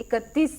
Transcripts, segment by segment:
31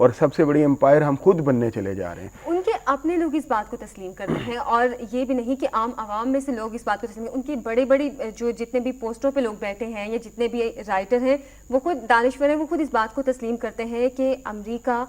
اور سب سے بڑی امپائر ہم خود بننے چلے جا رہے ہیں. ان کے اپنے لوگ اس بات کو تسلیم کرتے ہیں, اور یہ بھی نہیں کہ عام عوام میں سے لوگ اس بات کو تسلیم, ان کی بڑے بڑی جو جتنے بھی پوسٹوں پہ لوگ بیٹھے ہیں یا جتنے بھی رائٹر ہیں وہ خود دانشور ہیں, وہ خود اس بات کو تسلیم کرتے ہیں کہ امریکہ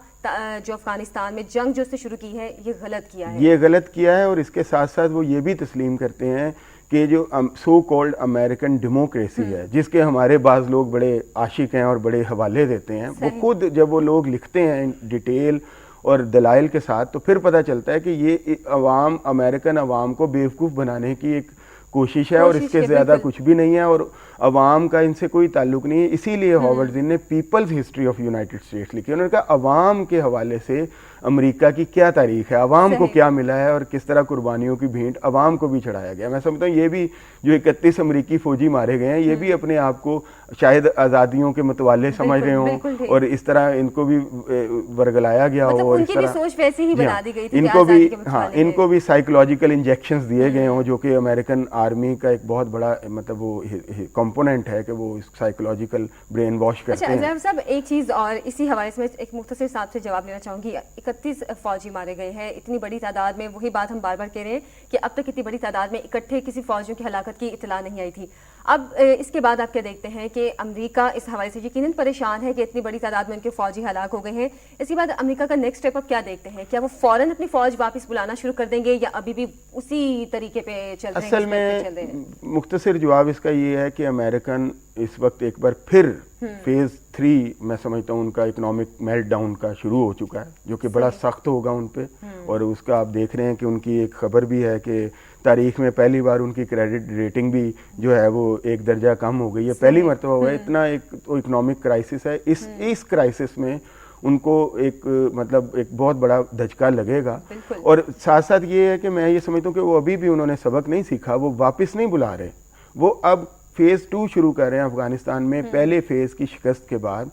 جو افغانستان میں جنگ جو اس نے شروع کی ہے یہ غلط کیا ہے, یہ غلط کیا ہے. اور اس کے ساتھ ساتھ وہ یہ بھی تسلیم کرتے ہیں کہ جو سو کالڈ امریکن ڈیموکریسی ہے, جس کے ہمارے بعض لوگ بڑے عاشق ہیں اور بڑے حوالے دیتے ہیں, وہ خود جب وہ لوگ لکھتے ہیں ڈیٹیل اور دلائل کے ساتھ, تو پھر پتہ چلتا ہے کہ یہ عوام, امریکن عوام کو بیوقوف بنانے کی ایک کوشش ہے, اور اس کے زیادہ کچھ بھی نہیں ہے, اور عوام کا ان سے کوئی تعلق نہیں ہے. اسی لیے ہاورڈ زین نے People's History of United States لکھی. انہوں نے کہا عوام کے حوالے سے امریکہ کی کیا تاریخ ہے, عوام کو کیا ملا ہے, اور کس طرح قربانیوں کی بھینٹ عوام کو بھی چڑھایا گیا. میں سمجھتا ہوں یہ بھی جو 31 امریکی فوجی مارے گئے ہیں, یہ بھی اپنے آپ کو شاید آزادیوں کے متوالے سمجھ رہے ہوں, اور اس طرح ان کو بھی ورگلایا گیا ہو, اور اس طرح سوچ ویسی ہی بنا دی گئی تھی, ان کو بھی سائیکولوجیکل انجیکشنز دیے گئے ہوں, جو کہ امریکن آرمی کا ایک بہت بڑا مطلب وہ کمپوننٹ ہے کہ وہ سائیکولوجیکل برین واش کرتے ہیں. اچھا صاحب, ایک چیز اور اسی حوالے سے میں ایک مختصر صاحب سے جواب لینا چاہوں گی. 31 فوجی مارے گئے ہیں اتنی بڑی تعداد میں, وہی بات ہم بار بار کہہ رہے ہیں کہ اب تک اتنی بڑی تعداد میں اکٹھے کسی فوجیوں کی ہلاکت کی اطلاع نہیں آئی تھی. اب اس کے بعد آپ کیا دیکھتے ہیں کہ امریکہ اس حوالے سے یقیناً پریشان ہے کہ اتنی بڑی تعداد میں ان کے فوجی ہلاک ہو گئے ہیں. اس کے بعد امریکہ کا نیکسٹ اسٹیپ اب کیا دیکھتے ہیں؟ کیا وہ فوراً اپنی فوج واپس بلانا شروع کر دیں گے, یا ابھی بھی اسی طریقے پہ چل رہے ہیں؟ اصل میں مختصر جواب اس کا یہ ہے کہ امریکن اس وقت ایک بار پھر فیز 3 میں سمجھتا ہوں ان کا اکنامک میلٹ ڈاؤن کا شروع ہو چکا ہے, جو کہ بڑا سخت ہوگا ان پہ. اور اس کا آپ دیکھ رہے ہیں کہ ان کی ایک خبر بھی ہے کہ تاریخ میں پہلی بار ان کی کریڈٹ ریٹنگ بھی جو ہے وہ 1 درجہ کم ہو گئی ہے, پہلی مرتبہ ہوا ہے. اتنا ایک اکنامک کرائسس ہے. اس کرائسس میں ان کو ایک مطلب ایک بہت بڑا دھچکا لگے گا. اور ساتھ ساتھ یہ ہے کہ میں یہ سمجھتا ہوں کہ وہ ابھی بھی انہوں نے سبق نہیں سیکھا, وہ واپس نہیں بلا رہے, وہ اب فیز 2 شروع کر رہے ہیں افغانستان میں پہلے فیز کی شکست کے بعد,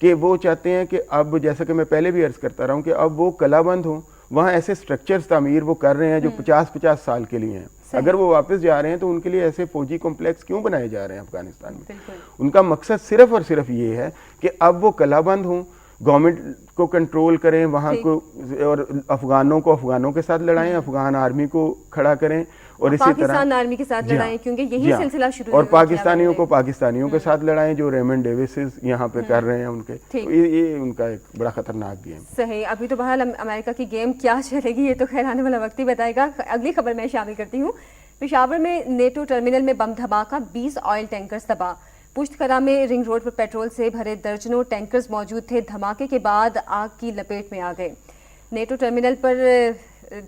کہ وہ چاہتے ہیں کہ اب جیسا کہ میں پہلے بھی عرض کرتا رہا ہوں کہ اب وہ کلا بند ہوں, وہاں ایسے سٹرکچرز تعمیر وہ کر رہے ہیں جو 50 سال کے لیے ہیں. اگر وہ واپس جا رہے ہیں تو ان کے لیے ایسے فوجی کمپلیکس کیوں بنائے جا رہے ہیں افغانستان میں؟ ان کا مقصد صرف اور صرف یہ ہے کہ اب وہ کلا بند ہوں, گورنمنٹ کو کنٹرول کریں وہاں کو, اور افغانوں کو افغانوں کے ساتھ لڑائیں, افغان آرمی کو کھڑا کریں, اور اسی طرح پاکستان آرمی کے ساتھ لڑائیں, کیونکہ یہی سلسلہ شروع اور پاکستانیوں کو پاکستانیوں کے ساتھ لڑائیں, جو ریمنڈ ڈیوسز یہاں پہ کر رہے ہیں ان کے. یہ ان کا ایک بڑا خطرناک گیم. صحیح. ابھی تو بہرحال امریکہ کی گیم کیا چلے گی یہ تو خیر آنے والا وقت ہی بتائے گا. اگلی خبر میں شامل کرتی ہوں. پشاور میں نیٹو ٹرمینل میں بم دھماکہ, 20 آئل ٹینکرز تباہ. پشت کرا میں رنگ روڈ پر پیٹرول سے بھرے درجنوں ٹینکرز موجود تھے, دھماکے کے بعد آگ کی لپیٹ میں آ گئے. نیٹو ٹرمینل پر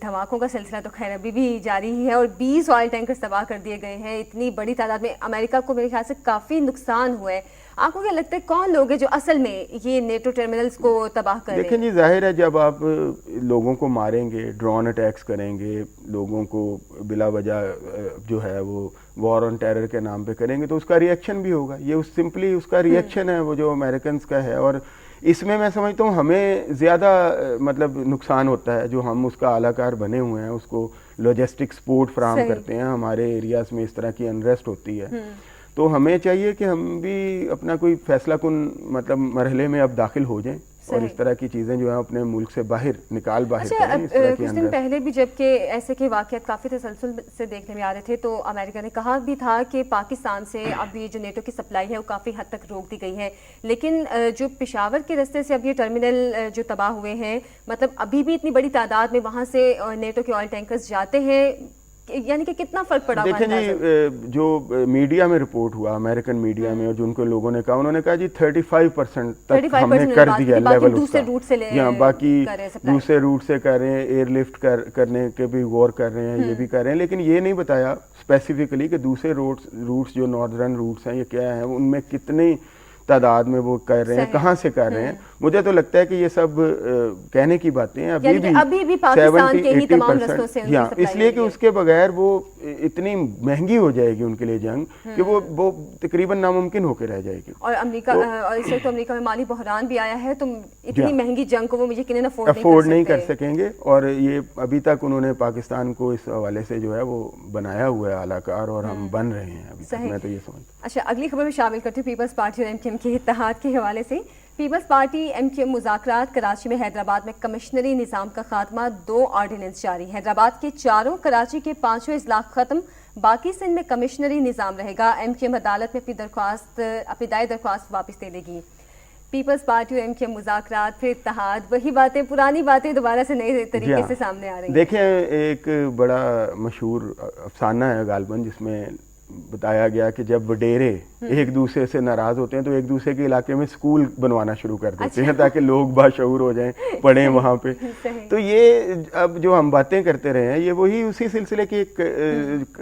دھماکوں کا سلسلہ تو خیر ابھی بھی جاری ہی ہے, اور 20 آئل ٹینکرز تباہ کر دیے گئے ہیں. اتنی بڑی تعداد میں امریکہ کو میرے خیال سے کافی نقصان ہوا ہے. آپ کو کیا لگتا ہے کون لوگ ہیں جو اصل میں یہ نیٹو ٹرمینلز کو تباہ کر رہے ہیں؟ دیکھیں جی, ظاہر ہے جب آپ لوگوں کو ماریں گے, ڈرون اٹیکس کریں گے, لوگوں کو بلا وجہ جو ہے وہ وار آن ٹیرر کے نام پہ کریں گے, تو اس کا ریئیکشن بھی ہوگا. یہ سمپلی اس کا ریئیکشن ہے وہ جو امریکنز کا ہے. اور اس میں سمجھتا ہوں ہمیں زیادہ مطلب نقصان ہوتا ہے جو ہم اس کا اعلی کار بنے ہوئے ہیں, اس کو لاجسٹک سپورٹ فراہم کرتے ہیں. ہمارے ایریاز میں اس طرح کی انریسٹ ہوتی ہے, تو ہمیں چاہیے کہ ہم بھی اپنا کوئی فیصلہ کن مطلب مرحلے میں اب داخل ہو جائیں, اور اس طرح کی چیزیں جو ہیں اپنے ملک سے باہر کریں. کچھ دن پہلے بھی جب کہ ایسے کے واقعات کافی تسلسل سے دیکھنے میں آ رہے تھے, تو امریکہ نے کہا بھی تھا کہ پاکستان سے اب یہ جو نیٹو کی سپلائی ہے وہ کافی حد تک روک دی گئی ہے. لیکن جو پشاور کے راستے سے اب یہ ٹرمینل جو تباہ ہوئے ہیں, مطلب ابھی بھی اتنی بڑی تعداد میں وہاں سے نیٹو کے آئل ٹینکرز جاتے ہیں, یعنی کہ کتنا فرق پڑا ہوا ہے؟ دیکھیں جی, جو میڈیا میں رپورٹ ہوا, امریکن میڈیا میں, اور جن کو لوگوں نے کہا, انہوں نے کہا جی 35% تک ہم نے کر دیا لیول اس کا, یہاں باقی دوسرے روٹ سے کر رہے ہیں, ایئر لفٹ کرنے کے بھی غور کر رہے ہیں, یہ بھی کر رہے ہیں. لیکن یہ نہیں بتایا اسپیسیفکلی کہ دوسرے روٹس جو ناردرن روٹس ہیں یہ کیا ہیں, ان میں کتنی تعداد میں وہ کر رہے ہیں, کہاں سے کر رہے ہیں. مجھے تو لگتا ہے کہ یہ سب کہنے کی باتیں ہیں, ابھی بھی پاکستان کے ہی تمام رستوں سے اس لیے کہ اس کے بغیر وہ اتنی مہنگی ہو جائے گی ان کے لیے جنگ کہ وہ تقریباً ناممکن ہو کے رہ جائے گی. اور امریکہ اور اس وقت امریکہ میں مالی بحران بھی آیا ہے, تو اتنی مہنگی جنگ کو وہ یقیناً افورڈ نہیں کر سکیں گے. اور یہ ابھی تک انہوں نے پاکستان کو اس حوالے سے جو ہے وہ بنایا ہوا ہے اعلیٰ کار, اور ہم بن رہے ہیں ابھی تک, میں تو یہ سمجھتا ہوں. اچھا, اگلی خبر میں شامل کرتی ہوں پیپلز پارٹی اور ایم کیو ایم کے اتحاد کے حوالے سے. پیپلز پارٹی ایم کیو مذاکرات کراچی میں حیدرآباد میں کمشنری نظام کا خاتمہ 2 آرڈیننس جاری حیدرآباد کے 4 کراچی کے 5 اضلاع ختم باقی سندھ میں کمشنری نظام رہے گا ایم کیو عدالت میں اپنی دائر درخواست واپس لے لے گی پیپلز پارٹی اور ایم کیو مذاکرات پھر اتحاد وہی باتیں پرانی باتیں دوبارہ سے نئے طریقے سے سامنے آ رہی ہیں دیکھیں ایک بڑا مشہور افسانہ ہے غالباً جس میں بتایا گیا کہ جب وڈیرے ایک دوسرے سے ناراض ہوتے ہیں تو ایک دوسرے کے علاقے میں اسکول بنوانا شروع کر دیتے ہیں تاکہ لوگ باشعور ہو جائیں پڑھیں وہاں پہ. تو یہ اب جو ہم باتیں کرتے رہے ہیں یہ وہی اسی سلسلے کی ایک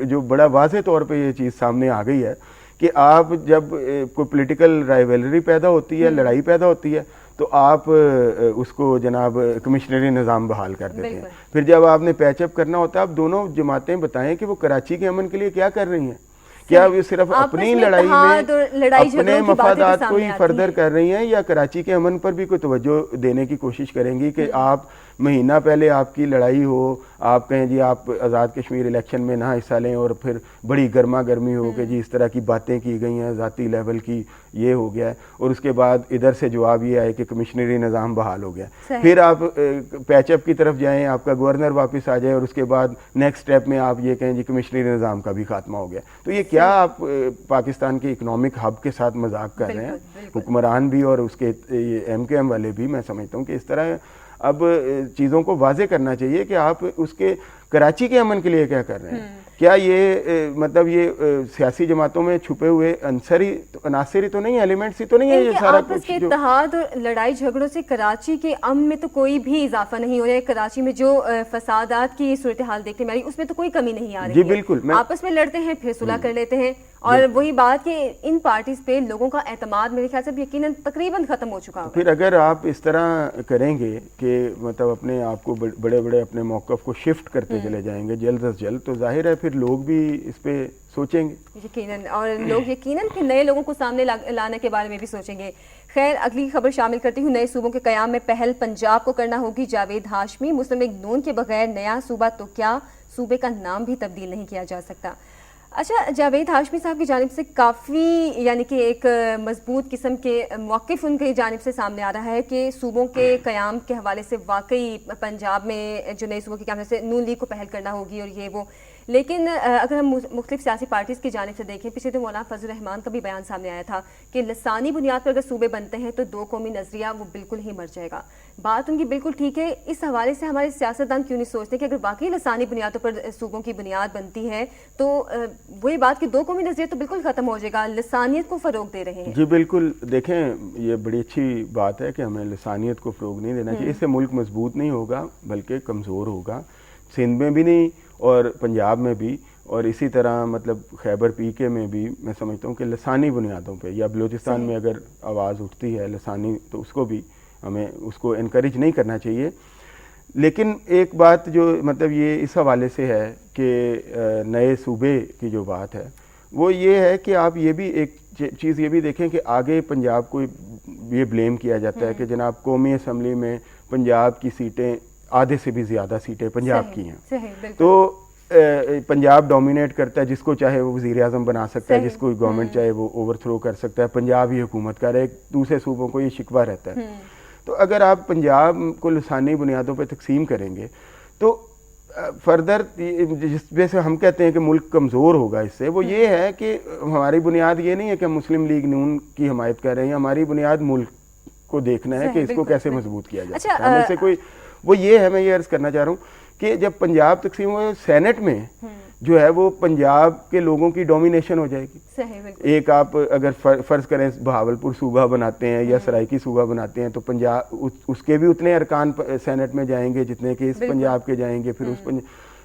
جو بڑا واضح طور پہ یہ چیز سامنے آ گئی ہے کہ آپ جب کوئی پولیٹیکل رائیولری پیدا ہوتی ہے لڑائی پیدا ہوتی ہے تو آپ اس کو جناب کمشنری نظام بحال کر دیتے ہیں. پھر جب آپ نے پیچ اپ کرنا ہوتا ہے آپ دونوں جماعتیں بتائیں کہ وہ کراچی کے امن کے لیے کیا کر رہی ہیں. کیا وہ صرف اپنی لڑائی میں اپنے مفادات کو ہی فردر کر رہی ہیں یا کراچی کے امن پر بھی کوئی توجہ دینے کی کوشش کریں گی کہ آپ مہینہ پہلے آپ کی لڑائی ہو آپ کہیں جی آپ آزاد کشمیر الیکشن میں نہ حصہ لیں اور پھر بڑی گرما گرمی ہو کہ جی اس طرح کی باتیں کی گئی ہیں ذاتی لیول کی یہ ہو گیا ہے اور اس کے بعد ادھر سے جواب یہ آئے کہ کمشنری نظام بحال ہو گیا. پھر آپ پیچ اپ کی طرف جائیں آپ کا گورنر واپس آ جائے اور اس کے بعد نیکسٹ اسٹیپ میں آپ یہ کہیں جی کمشنری نظام کا بھی خاتمہ ہو گیا. تو یہ کیا آپ پاکستان کے اکنامک ہب کے ساتھ مذاق کر رہے ہیں حکمران بھی اور اس کے ایم کے ایم والے بھی. میں سمجھتا ہوں کہ اس طرح اب چیزوں کو واضح کرنا چاہیے کہ آپ اس کے کراچی کے امن کے لیے کیا کر رہے ہیں. کیا یہ مطلب یہ سیاسی جماعتوں میں چھپے ہوئے عناصر تو نہیں ایلیمنٹس ہی تو نہیں ہے یہ سارا کچھ جو اتحاد اور لڑائی جھگڑوں سے کراچی کے امن میں تو کوئی بھی اضافہ نہیں ہو رہا ہے. کراچی میں جو فسادات کی صورتحال دیکھنے میں آ رہی اس میں تو کوئی کمی نہیں آ رہی. جی بالکل آپس میں لڑتے ہیں پھر صلح کر لیتے ہیں اور وہی بات کہ ان پارٹیز پہ لوگوں کا اعتماد میرے خیال سے یقیناً تقریباً ختم ہو چکا. پھر اگر آپ اس طرح کریں گے کہ مطلب اپنے آپ کو بڑے بڑے اپنے موقف کو شفٹ کرتے چلے جائیں گے جلد از جلد تو ظاہر ہے پھر لوگ بھی اس پہ سوچیں گے یقیناً اور لوگ یقیناً پھر نئے لوگوں کو سامنے لانے کے بارے میں بھی سوچیں گے. خیر اگلی خبر شامل کرتی ہوں. نئے صوبوں کے قیام میں پہل پنجاب کو کرنا ہوگی. جاوید ہاشمی مسلم لیگ نون کے بغیر نیا صوبہ تو کیا صوبے کا نام بھی تبدیل نہیں کیا جا سکتا. اچھا جاوید ہاشمی صاحب کی جانب سے کافی یعنی کہ ایک مضبوط قسم کے موقف ان کی جانب سے سامنے آ رہا ہے کہ صوبوں کے قیام کے حوالے سے واقعی پنجاب میں جو نئے صوبوں کے قیام سے نون لیگ کو پہل کرنا ہوگی اور یہ وہ. لیکن اگر ہم مختلف سیاسی پارٹیز کی جانب سے دیکھیں پچھلے دن مولانا فضل الرحمان کا بھی بیان سامنے آیا تھا کہ لسانی بنیاد پر اگر صوبے بنتے ہیں تو 2 قومی نظریہ وہ بالکل ہی مر جائے گا. بات ان کی بالکل ٹھیک ہے. اس حوالے سے ہمارے سیاستدان کیوں نہیں سوچتے کہ اگر واقعی لسانی بنیادوں پر صوبوں کی بنیاد بنتی ہے تو وہی بات کہ 2 قومی نظریہ تو بالکل ختم ہو جائے گا. لسانیت کو فروغ دے رہے ہیں. جی بالکل. دیکھیں یہ بڑی اچھی بات ہے کہ ہمیں لسانیت کو فروغ نہیں دینا چاہیے. اس سے ملک مضبوط نہیں ہوگا بلکہ کمزور ہوگا. سندھ میں بھی نہیں اور پنجاب میں بھی اور اسی طرح مطلب خیبر پی کے میں بھی میں سمجھتا ہوں کہ لسانی بنیادوں پہ یا بلوچستان میں اگر آواز اٹھتی ہے لسانی تو اس کو بھی ہمیں اس کو انکریج نہیں کرنا چاہیے. لیکن ایک بات جو مطلب یہ اس حوالے سے ہے کہ نئے صوبے کی جو بات ہے وہ یہ ہے کہ آپ یہ بھی ایک چیز یہ بھی دیکھیں کہ آگے پنجاب کو یہ بلیم کیا جاتا ہے کہ جناب قومی اسمبلی میں پنجاب کی سیٹیں آدھے سے بھی زیادہ سیٹیں پنجاب کی ہیں. تو پنجاب ڈومینیٹ کرتا ہے جس کو چاہے وہ وزیر اعظم بنا سکتا ہے جس کو گورنمنٹ چاہے وہ اوور تھرو کر سکتا ہے. پنجاب ہی حکومت کر ہے. دوسرے صوبوں کو یہ شکوہ رہتا ہے. تو اگر آپ پنجاب کو لسانی بنیادوں پہ تقسیم کریں گے تو فردر جس وجہ سے ہم کہتے ہیں کہ ملک کمزور ہوگا اس سے وہ یہ ہے کہ ہماری بنیاد یہ نہیں ہے کہ ہم مسلم لیگ نون کی حمایت کر رہے ہیں. ہماری بنیاد ملک کو دیکھنا ہے کہ اس کو کیسے مضبوط کیا جائے. ہمیں سے کوئی وہ یہ ہے میں یہ عرض کرنا چاہ رہا ہوں کہ جب پنجاب تقسیم ہو سینٹ میں جو ہے وہ پنجاب کے لوگوں کی ڈومینیشن ہو جائے گی. ایک آپ اگر فرض کریں بہاولپور صوبہ بناتے ہیں یا سرائکی صوبہ بناتے ہیں تو پنجاب اس کے بھی اتنے ارکان سینٹ میں جائیں گے جتنے کہ اس پنجاب کے جائیں گے. پھر اس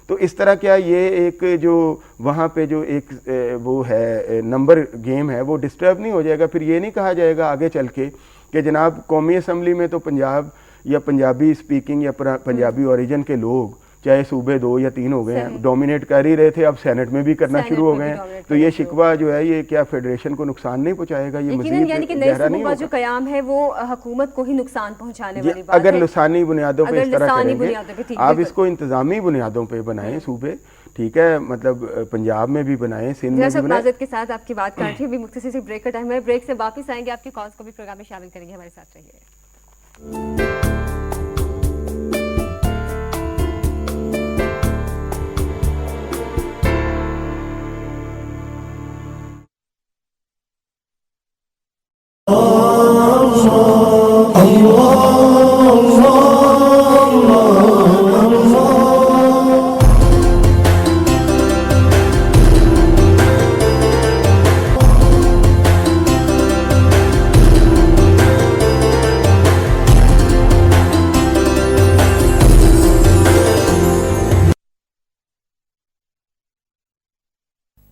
تو اس طرح کیا یہ ایک جو وہاں پہ جو ایک وہ ہے نمبر گیم ہے وہ ڈسٹرب نہیں ہو جائے گا. پھر یہ نہیں کہا جائے گا آگے چل کے کہ جناب قومی اسمبلی میں تو پنجاب یا پنجابی اسپیکنگ یا پنجابی اوریجن کے لوگ چاہے صوبے 2 یا 3 ہو گئے ہیں ڈومینیٹ کر ہی رہے تھے اب سینٹ میں بھی کرنا شروع ہو گئے ہیں. تو یہ شکوہ جو ہے یہ کیا فیڈریشن کو نقصان نہیں پہنچائے گا. یہ مزید گہرا نہیں ہوگا. جو قیام ہے وہ حکومت کو ہی نقصان پہنچانے والی بات ہے اگر لسانی بنیادوں پہ اس طرح کریں گے. آپ اس کو انتظامی بنیادوں پہ بنائیں صوبے ٹھیک ہے, مطلب پنجاب میں بھی بنائیں, سندھ میں بھی بنائیں. معذرت کے ساتھ آپ کی بات کر رہی ہوں, ابھی مختصر سی بریک کا ٹائم ہے, بریک سے واپس آئیں گے, آپ کی کالز کو بھی پروگرام میں شامل کریں گے, ہمارے ساتھ رہیے.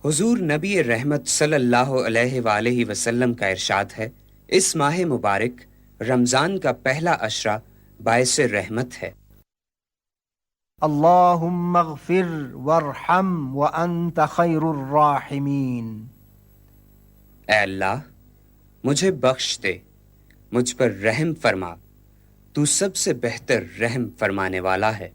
حضور نبی رحمت صلی اللہ علیہ وآلہ وسلم کا ارشاد ہے, اس ماہ مبارک رمضان کا پہلا عشرہ باعث رحمت ہے. اللہم اغفر وارحم وانت خیر الراحمین. اے اللہ مجھے بخش دے, مجھ پر رحم فرما, تو سب سے بہتر رحم فرمانے والا ہے.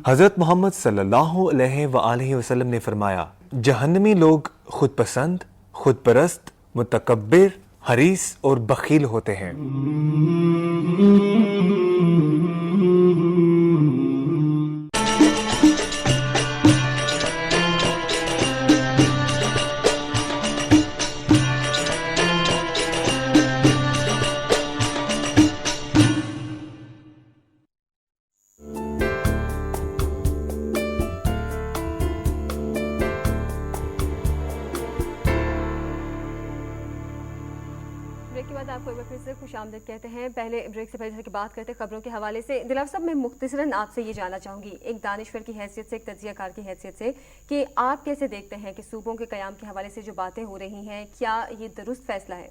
حضرت محمد صلی اللہ علیہ وآلہ وسلم نے فرمایا, جہنمی لوگ خود پسند, خود پرست, متکبر, حریص اور بخیل ہوتے ہیں. آپ کو ایک بار پھر سے خوش آمدید کہتے ہیں. پہلے بریک سے پہلے بات کرتے ہیں خبروں کے حوالے سے. دلاور صاحب, میں مختصراً آپ سے یہ جاننا چاہوں گی, ایک دانشور کی حیثیت سے, ایک تجزیہ کار کی حیثیت سے, کہ آپ کیسے دیکھتے ہیں کہ صوبوں کے قیام کے حوالے سے جو باتیں ہو رہی ہیں, کیا یہ درست فیصلہ ہے؟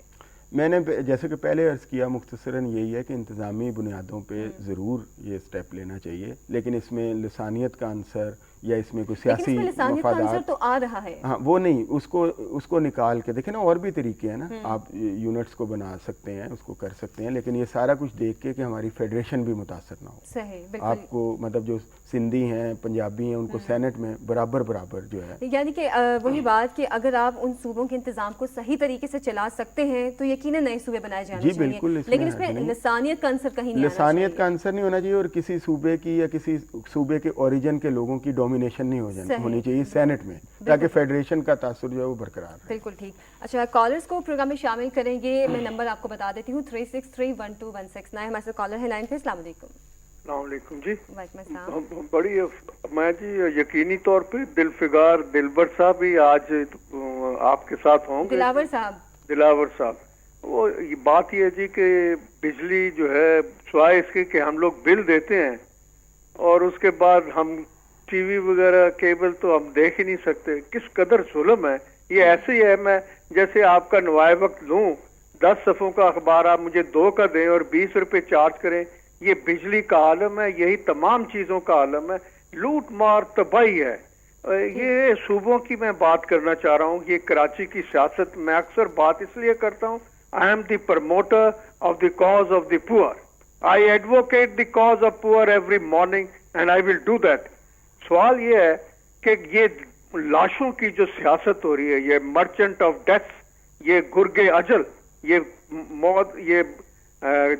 میں نے جیسے کہ پہلے عرض کیا, مختصراً یہی ہے کہ انتظامی بنیادوں پہ ضرور یہ سٹیپ لینا چاہیے, لیکن اس میں لسانیت کا عنصر یا اس میں کوئی سیاسی مفادات تو آ رہا ہے, ہاں وہ نہیں, اس کو نکال کے دیکھیں نا, اور بھی طریقے ہیں نا, آپ یونٹس کو بنا سکتے ہیں, اس کو کر سکتے ہیں, لیکن یہ سارا کچھ دیکھ کے کہ ہماری فیڈریشن بھی متاثر نہ ہو. صحیح, آپ کو مطلب جو سندھی ہیں, پنجابی ہیں, ان کو سینٹ میں برابر جو ہے, یعنی کہ وہی بات کہ اگر آپ ان صوبوں کے انتظام کو صحیح طریقے سے چلا سکتے ہیں تو یقیناً نئے صوبے بنائے جانے چاہیے. بالکل, لیکن اس میں لسانیت کا عنصر کہیں نہیں, لسانیت کا عنصر نہیں ہونا چاہیے, اور کسی صوبے کی یا کسی صوبے کے اوریجن کے لوگوں کی ڈومینیشن نہیں ہونی چاہیے سینٹ میں, تاکہ فیڈریشن کا تاثر جو ہے وہ برقرار رہے. بالکل ٹھیک. اچھا, کالرز کو پروگرام میں شامل کریں گے. میں نمبر آپ کو بتا دیتی ہوں, 36312169. ہمارے ساتھ کالر ہے لائن پہ. السلام علیکم. السلام علیکم جی. وعلیکم السلام. بڑی میں جی یقینی طور پہ دلفگار دلبر صاحب بھی آج آپ کے ساتھ ہوں گے. دلاور صاحب, وہ بات یہ ہے جی کہ بجلی جو ہے سوائے اس کے کہ ہم لوگ بل دیتے ہیں, اور اس کے بعد ہم ٹی وی وغیرہ کیبل تو ہم دیکھ ہی نہیں سکتے. کس قدر ظلم ہے یہ. ایسے ہی ہے, میں جیسے آپ کا نوائے وقت لوں, 10 صفحوں کا اخبار آپ مجھے 2 کا دیں اور 20 روپے چارج کریں. یہ بجلی کا عالم ہے, یہی تمام چیزوں کا عالم ہے, لوٹ مار تباہی ہے. یہ صوبوں کی میں بات کرنا چاہ رہا ہوں, یہ کراچی کی سیاست میں اکثر بات اس لیے کرتا ہوں, I am the promoter of the cause of the poor. I advocate the cause of poor every morning and I will do that. سوال یہ ہے کہ یہ لاشوں کی جو سیاست ہو رہی ہے, یہ مرچنٹ آف ڈیتھ, یہ گرگے اجل, یہ موت, یہ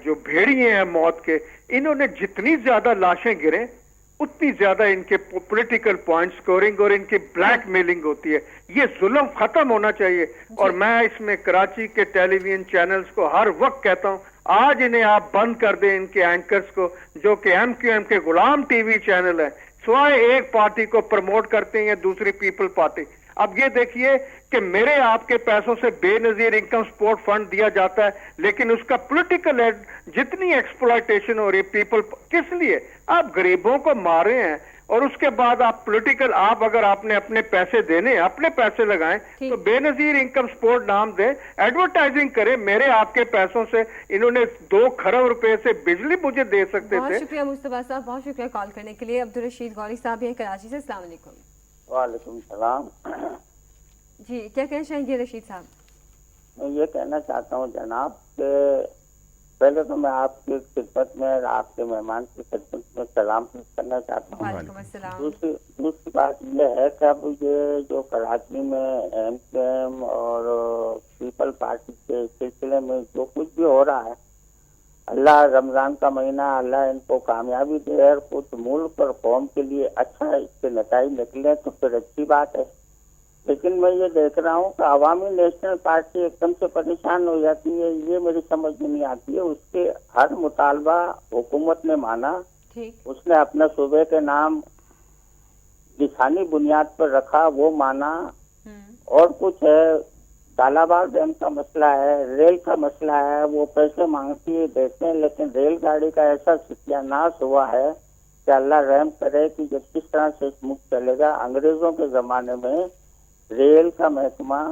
جو بھیڑیے ہیں موت کے, انہوں نے جتنی زیادہ لاشیں گریں اتنی زیادہ ان کے پولیٹیکل پوائنٹ سکورنگ اور ان کی بلیک میلنگ ہوتی ہے. یہ ظلم ختم ہونا چاہیے. اور میں اس میں کراچی کے ٹیلی ویژن چینلز کو ہر وقت کہتا ہوں, آج انہیں آپ بند کر دیں, ان کے اینکرز کو, جو کہ ایم کیو ایم کے غلام ٹی وی چینل ہے, سوائے ایک پارٹی کو پروموٹ کرتے ہیں یا دوسری پیپل پارٹی. اب یہ دیکھیے کہ میرے آپ کے پیسوں سے بے نظیر انکم سپورٹ فنڈ دیا جاتا ہے، لیکن اس کا پولیٹیکل ایڈ جتنی ایکسپلائٹیشن ہو رہی ہے پیپل کس لیے؟ آپ غریبوں کو مارے ہیں اور اس کے بعد آپ پولیٹیکل، آپ اگر آپ نے اپنے پیسے دینے اپنے پیسے لگائیں تو بے نظیر انکم سپورٹ نام دیں، ایڈورٹائزنگ کریں. میرے آپ کے پیسوں سے انہوں نے 2 کھرب روپے سے بجلی مجھے دے سکتے تھے. بہت شکریہ مصطفیٰ صاحب، بہت شکریہ کال کرنے کے لیے. عبدالرشید غوری صاحب ہیں کراچی سے. السلام علیکم. وعلیکم السلام. جی کیا کہنا چاہیں گے رشید صاحب؟ میں یہ کہنا چاہتا ہوں جناب کہ پہلے تو میں آپ کی خدمت میں اور آپ کے مہمان کی خدمت میں سلام پیش کرنا چاہتا ہوں. وعلیکم السلام. دوسری بات یہ ہے کہ اب یہ جو کراچی میں ایم کیو ایم اور پیپل پارٹی کے سلسلے میں جو کچھ بھی ہو رہا ہے، اللہ رمضان کا مہینہ، اللہ ان کو کامیابی دے اور کچھ ملک اور قوم کے لیے اچھا اس کے نتائج نکلے تو پھر اچھی بات ہے. لیکن میں یہ دیکھ رہا ہوں کہ عوامی نیشنل پارٹی ایک دم سے پریشان ہو جاتی ہے، یہ میری سمجھ میں نہیں آتی ہے. اس کے ہر مطالبہ حکومت نے مانا، اس نے اپنے صوبے کے نام لسانی بنیاد پر رکھا، وہ مانا. اور کچھ ہے، تالابار ڈیم کا مسئلہ ہے، ریل کا مسئلہ ہے، وہ پیسے مانگتی ہے دیتے ہیں، لیکن ریل گاڑی کا ایسا ستیہ ناش ہوا ہے کہ اللہ رحم کرے کہ جب کس طرح سے ملک چلے گا. انگریزوں کے زمانے میں ریل کا محکمہ،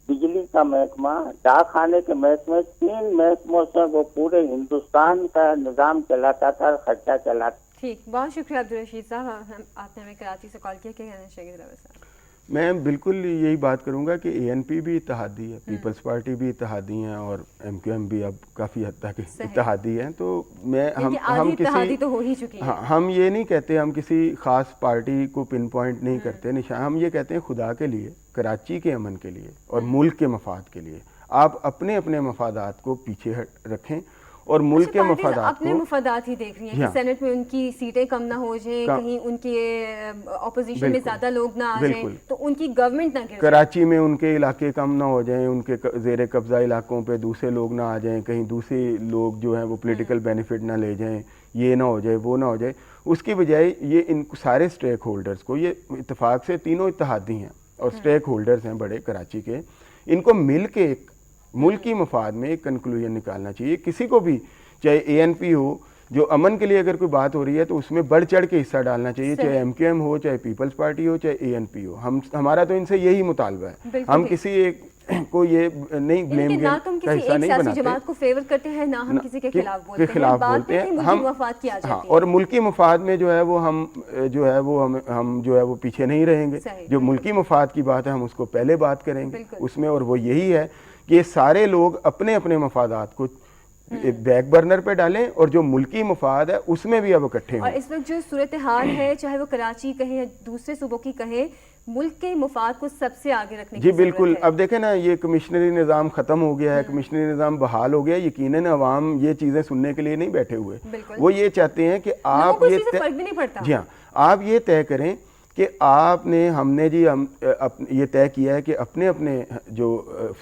بجلی کا محکمہ، ڈاک خانے کے محکمے، 3 محکموں سے وہ پورے ہندوستان کا نظام چلاتا تھا اور خرچہ چلاتا. ٹھیک، بہت شکریہ عبدالرشید صاحب. آپ نے ہمیں کراچی سے کال کیا، کیا کہنا چاہیے دلاور صاحب؟ میں بالکل یہی بات کروں گا کہ اے این پی بھی اتحادی ہے، پیپلز پارٹی بھی اتحادی ہیں اور ایم کیو ایم بھی اب کافی حد تک اتحادی ہیں. تو میں ہم اتحادی تو ہو ہی چکی ہے. ہم یہ نہیں کہتے، ہم کسی خاص پارٹی کو پن پوائنٹ نہیں کرتے نشان، ہم یہ کہتے ہیں خدا کے لیے، کراچی کے امن کے لیے اور ملک کے مفاد کے لیے آپ اپنے اپنے مفادات کو پیچھے رکھیں اور ملک کے مفادات اپنے مفادات ہی دیکھ رہی ہیں کہ سینٹ میں ان کی سیٹیں کم نہ ہو جائیں، کہیں ان کے اپوزیشن میں زیادہ لوگ نہ آ جائیں تو ان کی گورنمنٹ نہ گر جائے، کراچی میں ان کے علاقے کم نہ ہو جائیں، ان کے زیر قبضہ علاقوں پہ دوسرے لوگ نہ آ جائیں، کہیں دوسرے لوگ جو ہیں وہ پولیٹیکل بینیفٹ نہ لے جائیں، یہ نہ ہو جائے، وہ نہ ہو جائے. اس کی بجائے یہ ان سارے سٹیک ہولڈرز کو، یہ اتفاق سے تینوں اتحادی ہیں اور سٹیک ہولڈرز ہیں بڑے کراچی کے، ان کو مل کے ایک ملکی مفاد میں ایک کنکلوژن نکالنا چاہیے. کسی کو بھی، چاہے اے این پی ہو، جو امن کے لیے اگر کوئی بات ہو رہی ہے تو اس میں بڑھ چڑھ کے حصہ ڈالنا چاہیے، چاہے ایم کیو ایم ہو، چاہے پیپلز پارٹی ہو، چاہے اے این پی ہو. ہمارا تو ان سے یہی مطالبہ ہے، ہم کسی ایک کو یہ نہیں بلیم گیم کا حصہ نہیں بناتے، جماعت کو فیور کرتے ہیں، نہ ہم کسی کے خلاف بولتے ہیں. ہم مفاد کی آ جاتی ہے، اور ملکی مفاد میں جو ہے وہ ہم جو ہے وہ پیچھے نہیں رہیں گے. جو ملکی مفاد کی بات ہے ہم اس کو پہلے بات کریں گے اس میں، اور وہ یہی ہے کہ سارے لوگ اپنے اپنے مفادات کو بیک برنر پہ ڈالیں اور جو ملکی مفاد ہے اس میں بھی اب اکٹھے ہوں. اور اس وقت جو صورتحال ہے، چاہے وہ کراچی کہیں یا دوسرے صوبوں کی کہیں، ملک کے مفاد کو سب سے آگے رکھنے کی جی بالکل. اب دیکھیں نا، یہ کمشنری نظام ختم ہو گیا ہے، کمشنری نظام بحال ہو گیا. یقیناً عوام یہ چیزیں سننے کے لیے نہیں بیٹھے ہوئے، وہ یہ چاہتے ہیں کہ آپ جی ہاں آپ یہ طے کریں کہ آپ نے، ہم نے جی یہ طے کیا ہے کہ اپنے اپنے جو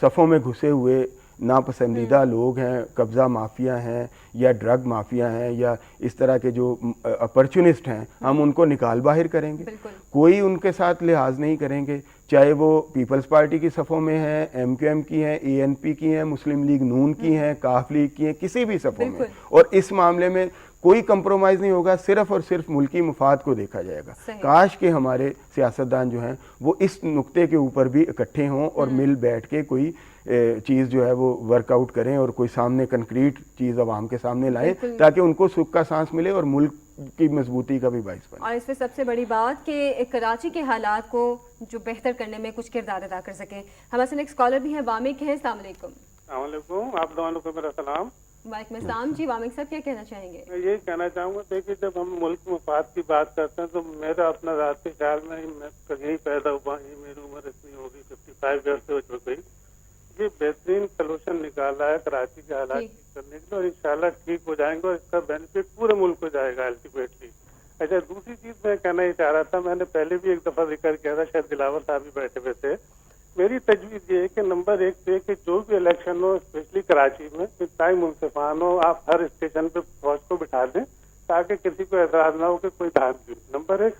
صفوں میں گھسے ہوئے ناپسندیدہ لوگ ہیں، قبضہ مافیا ہیں یا ڈرگ مافیا ہیں یا اس طرح کے جو اپرچونسٹ ہیں، ہم ان کو نکال باہر کریں گے. کوئی ان کے ساتھ لحاظ نہیں کریں گے، چاہے وہ پیپلز پارٹی کی صفوں میں ہیں، ایم کیو ایم کی ہیں، اے این پی کی ہیں، مسلم لیگ نون کی ہیں، کاف لیگ کی ہیں، کسی بھی صفوں میں. اور اس معاملے میں کوئی کمپرومائز نہیں ہوگا، صرف اور صرف ملکی مفاد کو دیکھا جائے گا. کاش کہ ہمارے سیاستدان جو ہیں وہ اس نقطے کے اوپر بھی اکٹھے ہوں اور مل بیٹھ کے کوئی چیز جو ہے وہ ورک آؤٹ کریں اور کوئی سامنے کنکریٹ چیز عوام کے سامنے لائیں تاکہ ان کو سکھ کا سانس ملے اور ملک کی مضبوطی کا بھی باعث بنے. اور اس میں سب سے بڑی بات کہ کراچی کے حالات کو جو بہتر کرنے میں کچھ کردار ادا کر سکیں. ہمارے ساتھ ایک اسکالر بھی ہیں، وامق ہیں. السلام علیکم. السلام علیکم، آپ دونوں کو میرا سلام. وعلیکم السلام. جی وامق صاحب کیا کہنا چاہیں گے؟ میں یہی کہنا چاہوں گا، دیکھیے جب ہم ملک مفاد کی بات کرتے ہیں تو میرا اپنا ذاتی خیال میں یہیں پیدا ہوا، میری عمر اتنی ہوگی 55 ایئر سے ہو گئی. یہ بہترین سلوشن نکالا ہے کراچی کے حالات ٹھیک کرنے کے لیے اور انشاءاللہ ٹھیک ہو جائیں گے اور اس کا بینیفٹ پورے ملک کو جائے گا الٹیمیٹلی. اچھا، دوسری چیز میں کہنا ہی چاہ رہا تھا، میں نے پہلے بھی ایک دفعہ ذکر کیا تھا، شاید دلاور صاحب بھی بیٹھے ہوئے تھے. میری تجویز یہ ہے کہ نمبر 1 پہ کہ جو بھی الیکشن ہو اسپیشلی کراچی میں اتنا منصفانہ ہو، آپ ہر اسٹیشن پہ فوج کو بٹھا دیں تاکہ کسی کو اعتراض نہ ہو کہ کوئی دھاندلی. نمبر 1.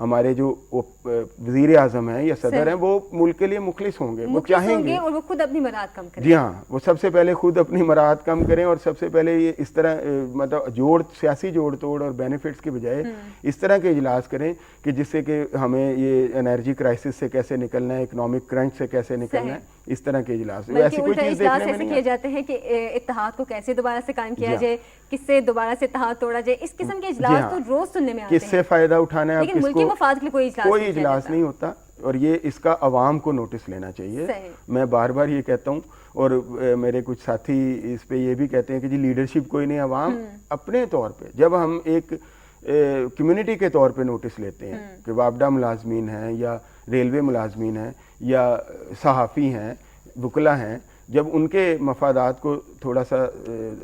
ہمارے جو وزیر اعظم ہیں یا صدر ہیں وہ ملک کے لیے مخلص ہوں گے, وہ چاہیں گے اور وہ خود اپنی مراد کم کریں. جی ہاں, وہ سب سے پہلے خود اپنی مراد کم کریں اور سب سے پہلے یہ اس طرح مطلب سیاسی جوڑ توڑ اور بینیفٹس کے بجائے اس طرح کے اجلاس کریں کہ جس سے کہ ہمیں یہ انرجی کرائسس سے کیسے نکلنا ہے, اکنامک کرنچ سے کیسے نکلنا ہے, اس طرح کے اجلاس. ایسی کوئی چیز دیکھنے میں نہیں کیے جاتے ہیں کہ اتحاد کو کیسے دوبارہ سے قائم کیا جائے, کس سے دوبارہ سے اتحاد توڑا جائے, اس قسم کے اجلاس تو روز سننے میں آتے ہیں. کس سے فائدہ اٹھانا ہے, لیکن ملکی مفاد کے لیے کوئی اجلاس نہیں ہوتا, اور یہ اس کا عوام کو نوٹس لینا چاہیے. میں بار بار یہ کہتا ہوں, اور میرے کچھ ساتھی اس پہ یہ بھی کہتے ہیں کہ جی لیڈرشپ کوئی نہیں, عوام اپنے طور پہ جب ہم ایک کمیونٹی کے طور پہ نوٹس لیتے ہیں کہ وابڈہ ملازمین ہیں یا ریلوے ملازمین ہیں یا صحافی ہیں, وکلا ہیں, جب ان کے مفادات کو تھوڑا سا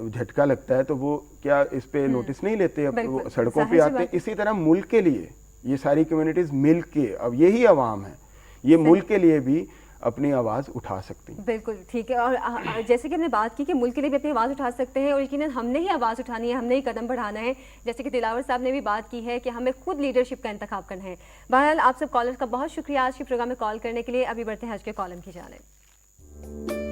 جھٹکا لگتا ہے تو وہ کیا اس پہ نوٹس نہیں لیتے, اب وہ سڑکوں پہ آتے ہیں. اسی طرح ملک کے لیے یہ ساری کمیونٹیز مل کے, اب یہی عوام ہے, یہ ملک کے لیے بھی اپنی آواز اٹھا سکتی ہیں. بالکل ٹھیک ہے, اور جیسے کہ ہم نے بات کی کہ ملک کے لیے بھی اپنی آواز اٹھا سکتے ہیں, اور یقیناً ہم نے ہی آواز اٹھانی ہے, ہم نے ہی قدم بڑھانا ہے, جیسے کہ دلاور صاحب نے بھی بات کی ہے کہ ہمیں خود لیڈرشپ کا انتخاب کرنا ہے. بہرحال آپ سب کالر کا بہت شکریہ آج کے پروگرام میں کال کرنے کے لیے. ابھی بڑھتے ہیں آج کے کالم کی جانب.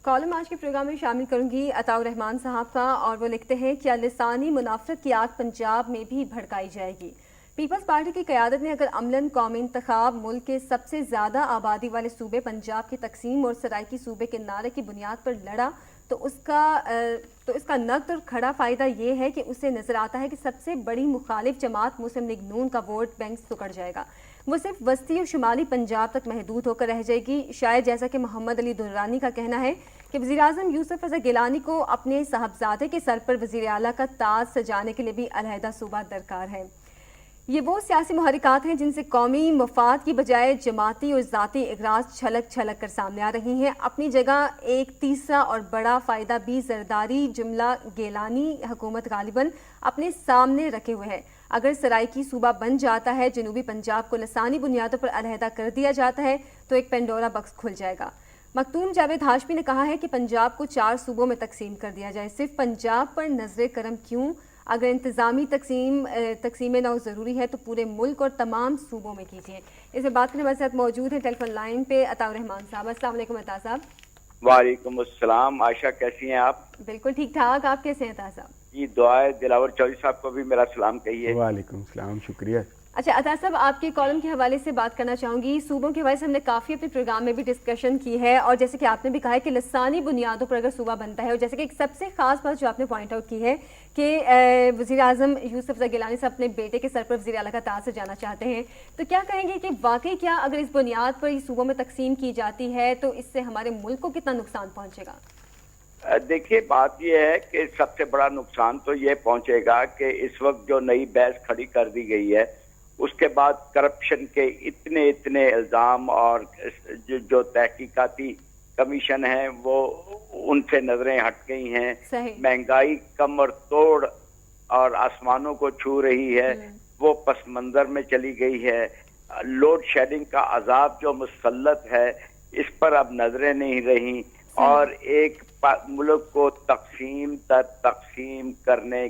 کالم آج کے پروگرام میں شامل کروں گی عطاء الرحمان صاحب کا, اور وہ لکھتے ہیں کیا لسانی منافرت کی آگ پنجاب میں بھی بھڑکائی جائے گی؟ پیپلز پارٹی کی قیادت نے اگر عملاً قومی انتخاب ملک کے سب سے زیادہ آبادی والے صوبے پنجاب کی تقسیم اور سرائکی صوبے کے نعرے کی بنیاد پر لڑا تو اس کا نقد اور کھڑا فائدہ یہ ہے کہ اسے نظر آتا ہے کہ سب سے بڑی مخالف جماعت مسلم لیگ نون کا ووٹ بینک سکڑ جائے گا. وہ صرف وسطی اور شمالی پنجاب تک محدود ہو کر رہ جائے گی. شاید جیسا کہ محمد علی درانی کا کہنا ہے کہ وزیراعظم یوسف رضا گیلانی کو اپنے صاحبزادے کے سر پر وزیر اعلیٰ کا تاج سجانے کے لیے بھی علیحدہ صوبہ درکار ہے. یہ وہ سیاسی محرکات ہیں جن سے قومی مفاد کی بجائے جماعتی اور ذاتی اغراض چھلک چھلک کر سامنے آ رہی ہیں. اپنی جگہ ایک تیسرا اور بڑا فائدہ بھی زرداری جملہ گیلانی حکومت غالباً اپنے سامنے رکھے ہوئے ہے. اگر سرائکی صوبہ بن جاتا ہے, جنوبی پنجاب کو لسانی بنیادوں پر علیحدہ کر دیا جاتا ہے, تو ایک پینڈورا باکس کھل جائے گا. مختوم جاوید ہاشمی نے کہا ہے کہ پنجاب کو 4 صوبوں میں تقسیم کر دیا جائے. صرف پنجاب پر نظر کرم کیوں؟ اگر انتظامی تقسیم نو ضروری ہے تو پورے ملک اور تمام صوبوں میں کیجیے. اس میں بات کرنے ہمارے ساتھ موجود ہیں ٹیلی فون لائن پہ عطاء الرحمان صاحب. السلام علیکم عطاء صاحب. وعلیکم السلام. عائشہ کیسی ہیں آپ؟ بالکل ٹھیک ٹھاک, آپ کیسے ہیں عطاء صاحب؟ جی دعائے دلاور چودھری صاحب کو بھی میرا سلام کہیے. وعلیکم السلام, شکریہ. اچھا عطاء صاحب, آپ کے کالم کے حوالے سے بات کرنا چاہوں گی. صوبوں کے حوالے سے ہم نے کافی اپنے پروگرام میں بھی ڈسکشن کی ہے, اور جیسے کہ آپ نے بھی کہا ہے کہ لسانی بنیادوں پر اگر صوبہ بنتا ہے, اور جیسے کہ ایک سب سے خاص بات جو آپ نے پوائنٹ آؤٹ کی ہے کہ وزیر اعظم یوسف رضا گیلانی سے اپنے بیٹے کے سر پر وزیر اعلیٰ کا تاج سجانا چاہتے ہیں, تو کیا کہیں گے کہ واقعی کیا اگر اس بنیاد پر صوبوں میں تقسیم کی جاتی ہے تو اس سے ہمارے ملک کو کتنا نقصان پہنچے گا؟ دیکھیے بات یہ ہے کہ سب سے بڑا نقصان تو یہ پہنچے گا کہ اس وقت جو نئی بحث کھڑی کر دی گئی ہے اس کے بعد کرپشن کے اتنے الزام, اور جو تحقیقاتی کمیشن ہیں وہ ان سے نظریں ہٹ گئی ہیں. مہنگائی کمر توڑ اور آسمانوں کو چھو رہی ہے, وہ پس منظر میں چلی گئی ہے. لوڈ شیڈنگ کا عذاب جو مسلط ہے اس پر اب نظریں نہیں رہیں, اور ایک ملک کو تقسیم در تقسیم کرنے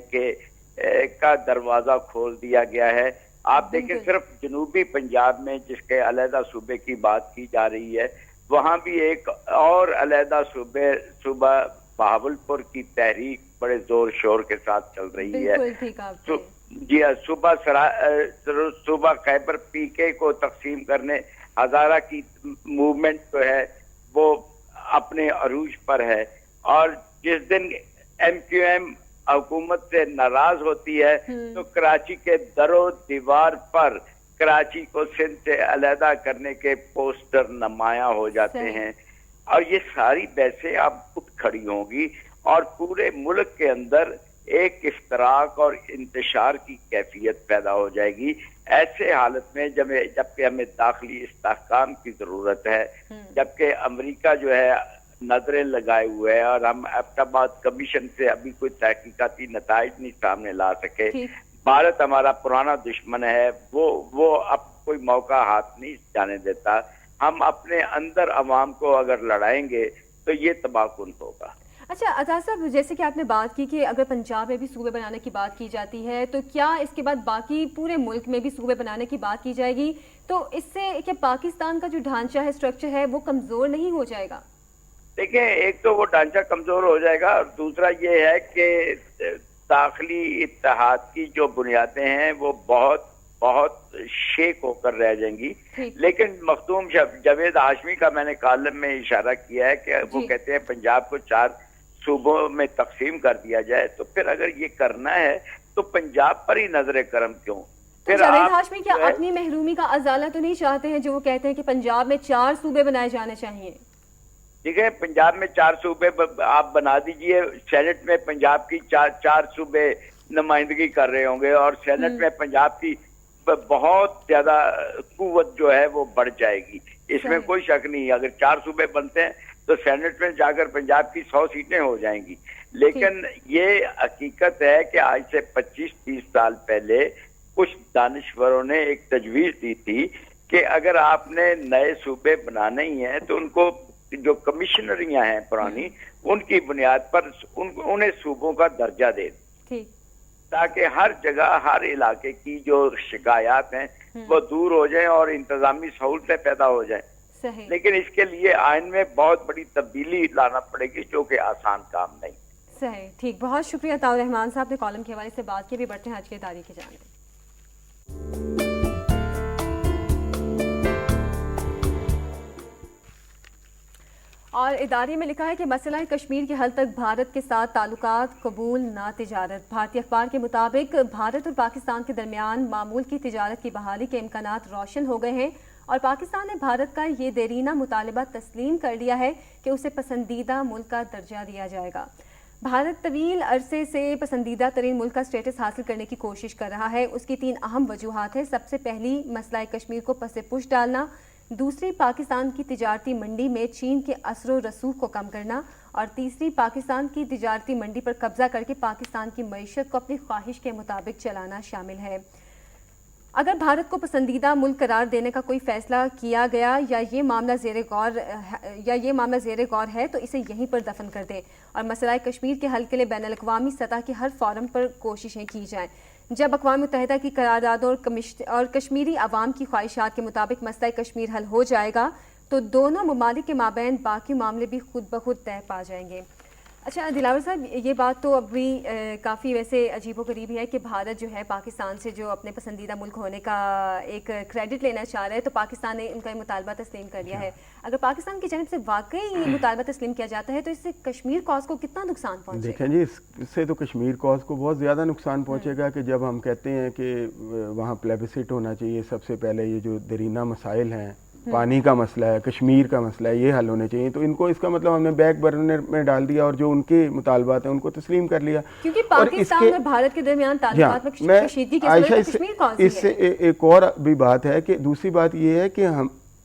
کا دروازہ کھول دیا گیا ہے. آپ دیکھیں صرف جنوبی پنجاب میں جس کے علیحدہ صوبے کی بات کی جا رہی ہے, وہاں بھی ایک اور علیحدہ صوبہ بہاولپور کی تحریک بڑے زور شور کے ساتھ چل رہی ہے. جی ہاں, صوبہ خیبر پی کے کو تقسیم کرنے ہزارہ کی موومنٹ جو ہے وہ اپنے عروج پر ہے, اور جس دن ایم کیو ایم حکومت سے ناراض ہوتی ہے تو کراچی کے در و دیوار پر کراچی کو سندھ سے علیحدہ کرنے کے پوسٹر نمایاں ہو جاتے ہیں, اور یہ ساری بحثیں اب اٹھ کھڑی ہوں گی, اور پورے ملک کے اندر ایک اشتراک اور انتشار کی کیفیت پیدا ہو جائے گی. ایسے حالت میں جبکہ ہمیں داخلی استحکام کی ضرورت ہے, جبکہ امریکہ جو ہے نظریں لگائے ہوئے ہیں, اور ہم ایبٹ کمیشن سے ابھی کوئی تحقیقاتی نتائج نہیں سامنے لا سکے. بھارت ہمارا پرانا دشمن ہے, وہ اب کوئی موقع ہاتھ نہیں جانے دیتا. ہم اپنے اندر عوام کو اگر لڑائیں گے تو یہ تباہ کن ہوگا. اچھا اعجاز صاحب، جیسے کہ آپ نے بات کی کہ اگر پنجاب میں بھی صوبے بنانے کی بات کی جاتی ہے تو کیا اس کے بعد باقی پورے ملک میں بھی صوبے بنانے کی بات کی جائے گی تو اس سے کیا پاکستان کا جو ڈھانچہ ہے، اسٹرکچر ہے، وہ کمزور نہیں ہو جائے گا؟ دیکھیں، ایک تو وہ ڈھانچہ کمزور ہو جائے گا اور دوسرا یہ ہے کہ داخلی اتحاد کی جو بنیادیں ہیں وہ بہت بہت شیک ہو کر رہ جائیں گی. لیکن مخدوم جاوید ہاشمی کا میں نے کالم میں اشارہ کیا ہے کہ وہ کہتے ہیں پنجاب کو 4 صوبوں میں تقسیم کر دیا جائے. تو پھر اگر یہ کرنا ہے تو پنجاب پر ہی نظر کرم کیوں؟ پھر جاوید ہاشمی کیا اپنی محرومی کا ازالہ تو نہیں چاہتے ہیں جو وہ کہتے ہیں کہ پنجاب میں 4 صوبے بنائے جانے چاہیے؟ ٹھیک ہے، پنجاب میں 4 صوبے آپ بنا دیجئے. سینٹ میں پنجاب کی 4 صوبے نمائندگی کر رہے ہوں گے اور سینٹ میں پنجاب کی بہت زیادہ قوت جو ہے وہ بڑھ جائے گی. اس میں کوئی شک نہیں. اگر 4 صوبے بنتے ہیں تو سینٹ میں جا کر پنجاب کی 100 سیٹیں ہو جائیں گی. لیکن یہ حقیقت ہے کہ آج سے 25-30 سال پہلے کچھ دانشوروں نے ایک تجویز دی تھی کہ اگر آپ نے نئے صوبے بنانے ہی ہیں تو ان کو جو کمشنریاں ہیں پرانی، ان کی بنیاد پر انہیں صوبوں کا درجہ دے تاکہ ہر جگہ ہر علاقے کی جو شکایات ہیں وہ دور ہو جائیں اور انتظامی سہولتیں پیدا ہو جائیں. لیکن اس کے لیے آئین میں بہت بڑی تبدیلی لانا پڑے گی جو کہ آسان کام نہیں. صحیح، ٹھیک. بہت شکریہ عطاء الرحمان صاحب نے کالم کے حوالے سے بات کی. بھی بڑھتے ہیں آج کی تاریخ کی جانب. اور ادارے میں لکھا ہے کہ مسئلہ کشمیر کے حل تک بھارت کے ساتھ تعلقات قبول نہ تجارت. بھارتی اخبار کے مطابق بھارت اور پاکستان کے درمیان معمول کی تجارت کی بحالی کے امکانات روشن ہو گئے ہیں اور پاکستان نے بھارت کا یہ دیرینہ مطالبہ تسلیم کر لیا ہے کہ اسے پسندیدہ ملک کا درجہ دیا جائے گا. بھارت طویل عرصے سے پسندیدہ ترین ملک کا سٹیٹس حاصل کرنے کی کوشش کر رہا ہے. اس کی 3 اہم وجوہات ہیں. سب سے پہلی، مسئلہ کشمیر کو پس پش ڈالنا. دوسری، پاکستان کی تجارتی منڈی میں چین کے اثر و رسوخ کو کم کرنا. اور تیسری، پاکستان کی تجارتی منڈی پر قبضہ کر کے پاکستان کی معیشت کو اپنی خواہش کے مطابق چلانا شامل ہے. اگر بھارت کو پسندیدہ ملک قرار دینے کا کوئی فیصلہ کیا گیا یا یہ معاملہ زیر غور ہے تو اسے یہیں پر دفن کر دیں اور مسئلہ کشمیر کے حل کے لیے بین الاقوامی سطح کے ہر فورم پر کوششیں کی جائیں. جب اقوام متحدہ کی قراردادوں اور کشمیری عوام کی خواہشات کے مطابق مسئلہ کشمیر حل ہو جائے گا تو دونوں ممالک کے مابین باقی معاملے بھی خود بخود طے پا جائیں گے. اچھا دلاور صاحب، یہ بات تو ابھی کافی ویسے عجیب و غریب ہے کہ بھارت جو ہے پاکستان سے جو اپنے پسندیدہ ملک ہونے کا ایک کریڈٹ لینا چاہ رہا ہے تو پاکستان نے ان کا یہ مطالبہ تسلیم کر لیا ہے. اگر پاکستان کی جانب سے واقعی یہ مطالبہ تسلیم کیا جاتا ہے تو اس سے کشمیر کوز کو کتنا نقصان پہنچے گا؟ دیکھیں جی، اس سے تو کشمیر کوز کو بہت زیادہ نقصان پہنچے گا کہ جب ہم کہتے ہیں کہ وہاں پلیبسٹ ہونا چاہیے، سب سے پہلے یہ جو دیرینہ مسائل ہیں، پانی کا مسئلہ ہے، کشمیر کا مسئلہ ہے، یہ حل ہونے چاہیے. تو ان کو اس کا مطلب ہم نے بیک برنر میں ڈال دیا اور جو ان کے مطالبات ہیں ان کو تسلیم کر لیا. کیونکہ پاکستان اور بھارت کے درمیان تعلقات میں کشیدگی کی صورت میں کشمیر کوز ہے. اس سے ایک اور بھی بات ہے کہ دوسری بات یہ ہے کہ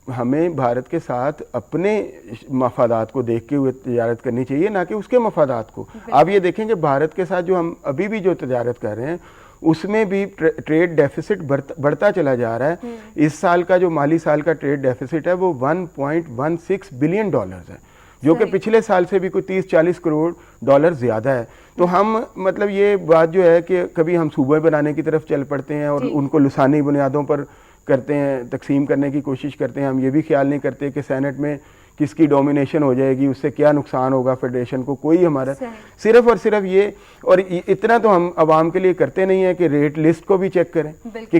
ہمیں بھارت کے ساتھ اپنے مفادات کو دیکھ کے ہوئے تجارت کرنی چاہیے، نہ کہ اس کے مفادات کو. آپ یہ دیکھیں کہ بھارت کے ساتھ جو ہم ابھی بھی جو تجارت کر رہے ہیں اس میں بھی ٹریڈ ڈیفیسٹ بڑھتا چلا جا رہا ہے. اس سال کا جو مالی سال کا ٹریڈ ڈیفیسٹ ہے وہ $1.16 بلین ہے، جو کہ پچھلے سال سے بھی کوئی 30-40 کروڑ ڈالر زیادہ ہے. تو ہم مطلب یہ بات جو ہے کہ کبھی ہم صوبے بنانے کی طرف چل پڑتے ہیں اور ان کو لسانی بنیادوں پر کرتے ہیں، تقسیم کرنے کی کوشش کرتے ہیں. ہم یہ بھی خیال نہیں کرتے کہ سینٹ میں کس کی ڈومینیشن ہو جائے گی، اس سے کیا نقصان ہوگا فیڈریشن کو. کوئی ہمارا صرف اور صرف یہ، اور اتنا تو ہم عوام کے لیے کرتے نہیں ہیں کہ ریٹ لسٹ کو بھی چیک کریں کہ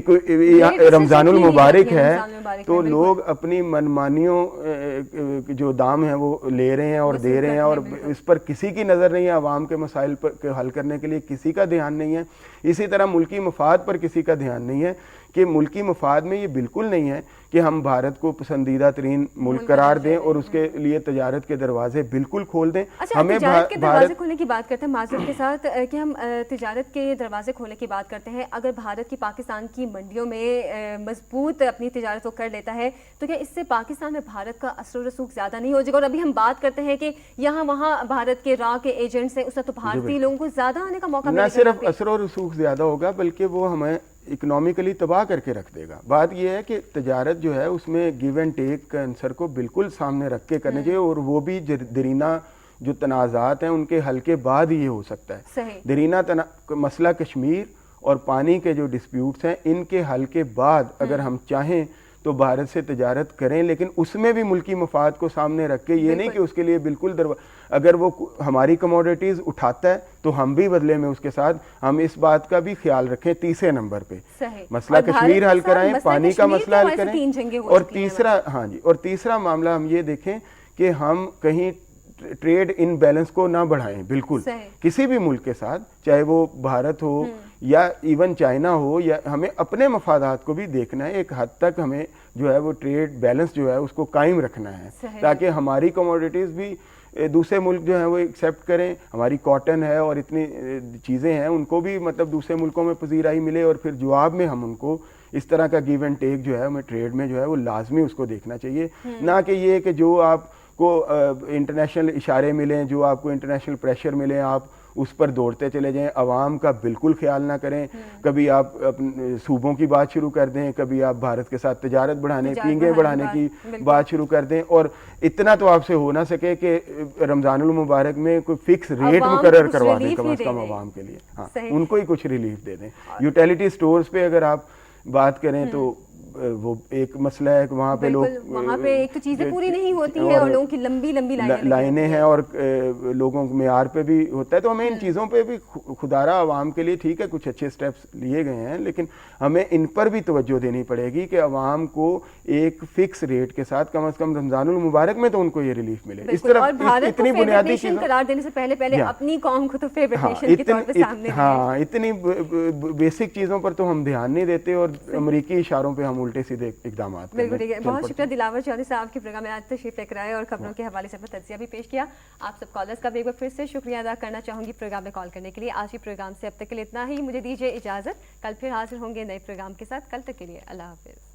رمضان المبارک ہے تو لوگ اپنی منمانیوں جو دام ہیں وہ لے رہے ہیں اور دے رہے ہیں اور اس پر کسی کی نظر نہیں ہے. عوام کے مسائل پر حل کرنے کے لیے کسی کا دھیان نہیں ہے. اسی طرح ملکی مفاد پر کسی کا دھیان نہیں ہے کہ ملکی مفاد میں یہ بالکل نہیں ہے کہ ہم بھارت کو پسندیدہ ترین ملک قرار دیں اور اس کے لیے تجارت کے دروازے بالکل کھول دیں. ہمیں تجارت کے دروازے کھولنے کی بات کرتے ہیں معذرت کے ساتھ کہ ہم تجارت کے دروازے کھولنے کی بات کرتے ہیں. اگر بھارت کی پاکستان کی منڈیوں میں مضبوط اپنی تجارت کو کر لیتا ہے تو کیا اس سے پاکستان میں بھارت کا اثر و رسوخ زیادہ نہیں ہو جائے گا؟ اور ابھی ہم بات کرتے ہیں کہ یہاں وہاں بھارت کے راہ کے ایجنٹس ہیں، اس سے تو بھارتی لوگوں کو زیادہ آنے کا موقع ملے گا. نہ صرف اثر و رسوخ زیادہ ہوگا بلکہ وہ ہمیں اکنامیکلی تباہ کر کے رکھ دے گا. بات یہ ہے کہ تجارت جو ہے اس میں گیو اینڈ ٹیک کا عنصر کو بالکل سامنے رکھ کے کرنے چاہیے اور وہ بھی دیرینہ جو تنازعات ہیں ان کے حل کے بعد ہی یہ ہو سکتا ہے. دیرینہ مسئلہ کشمیر اور پانی کے جو ڈسپیوٹس ہیں ان کے حل کے بعد اگر ہم چاہیں تو بھارت سے تجارت کریں, لیکن اس میں بھی ملکی مفاد کو سامنے رکھ کے, یہ نہیں کہ اس کے لیے بالکل اگر وہ ہماری کموڈیٹیز اٹھاتا ہے تو ہم بھی بدلے میں اس کے ساتھ ہم اس بات کا بھی خیال رکھیں. تیسرے نمبر پہ مسئلہ کشمیر حل کرائیں, پانی کا مسئلہ حل کریں, اور تیسرا معاملہ ہم یہ دیکھیں کہ ہم کہیں ٹریڈ ان بیلنس کو نہ بڑھائیں بالکل کسی بھی ملک کے ساتھ, چاہے وہ بھارت ہو یا ایون چائنا ہو, یا ہمیں اپنے مفادات کو بھی دیکھنا ہے. ایک حد تک ہمیں جو ہے وہ ٹریڈ بیلنس جو ہے اس کو قائم رکھنا ہے تاکہ ہماری کموڈیٹیز بھی دوسرے ملک جو ہیں وہ ایکسیپٹ کریں. ہماری کاٹن ہے اور اتنی چیزیں ہیں ان کو بھی مطلب دوسرے ملکوں میں پذیرائی ملے, اور پھر جواب میں ہم ان کو اس طرح کا گیو اینڈ ٹیک جو ہے ہمیں ٹریڈ میں جو ہے وہ لازمی اس کو دیکھنا چاہیے. نہ کہ یہ کہ جو آپ کو انٹرنیشنل اشارے ملیں, جو آپ کو انٹرنیشنل پریشر ملیں, آپ اس پر دوڑتے چلے جائیں, عوام کا بالکل خیال نہ کریں. کبھی آپ صوبوں کی بات شروع کر دیں, کبھی آپ بھارت کے ساتھ تجارت بڑھانے, پینگیں بڑھانے کی بات شروع کر دیں, اور اتنا تو آپ سے ہو نہ سکے کہ رمضان المبارک میں کوئی فکس ریٹ مقرر کروا دیں کم از کم عوام کے لیے. ہاں, ان کو ہی کچھ ریلیف دے دیں. یوٹیلیٹی سٹورز پہ اگر آپ بات کریں تو وہ ایک مسئلہ ہے کہ وہاں پہ لوگ وہاں پہ ایک تو چیزیں پوری نہیں ہوتی ہیں اور لوگوں کی لمبی لمبی لائنیں ہیں, اور لوگوں کے معیار پہ بھی ہوتا ہے. تو ہمیں ان چیزوں پہ بھی خدارہ عوام کے لیے ٹھیک ہے کچھ اچھے سٹیپس لیے گئے ہیں, لیکن ہمیں ان پر بھی توجہ دینی پڑے گی کہ عوام کو ایک فکس ریٹ کے ساتھ کم از کم رمضان المبارک میں تو ان کو یہ ریلیف ملے. اس طرح اتنی بنیادی چیزیں قرار دینے سے پہلے اپنی قوم کو تو فیوریٹ نیشن کے طور پہ سامنے, ہاں اتنی بیسک چیزوں پر تو ہم دھیان نہیں دیتے اور امریکی اشاروں پہ ہم الٹے سیدھے اقدامات. بالکل ٹھیک ہے. بہت شکریہ دلاور چودھری صاحب کے پروگرام میں آج تشریف لے کر آئے اور خبروں کے حوالے سے اپنا تجزیہ بھی پیش کیا. آپ سب کالرز کا بھی ایک بار پھر سے شکریہ ادا کرنا چاہوں گی پروگرام میں کال کرنے کے لیے. آج کی پروگرام سے اب تک کے لیے اتنا ہی. مجھے دیجیے اجازت, کل پھر حاضر ہوں گے نئے پروگرام کے ساتھ. کل تک کے لیے اللہ حافظ.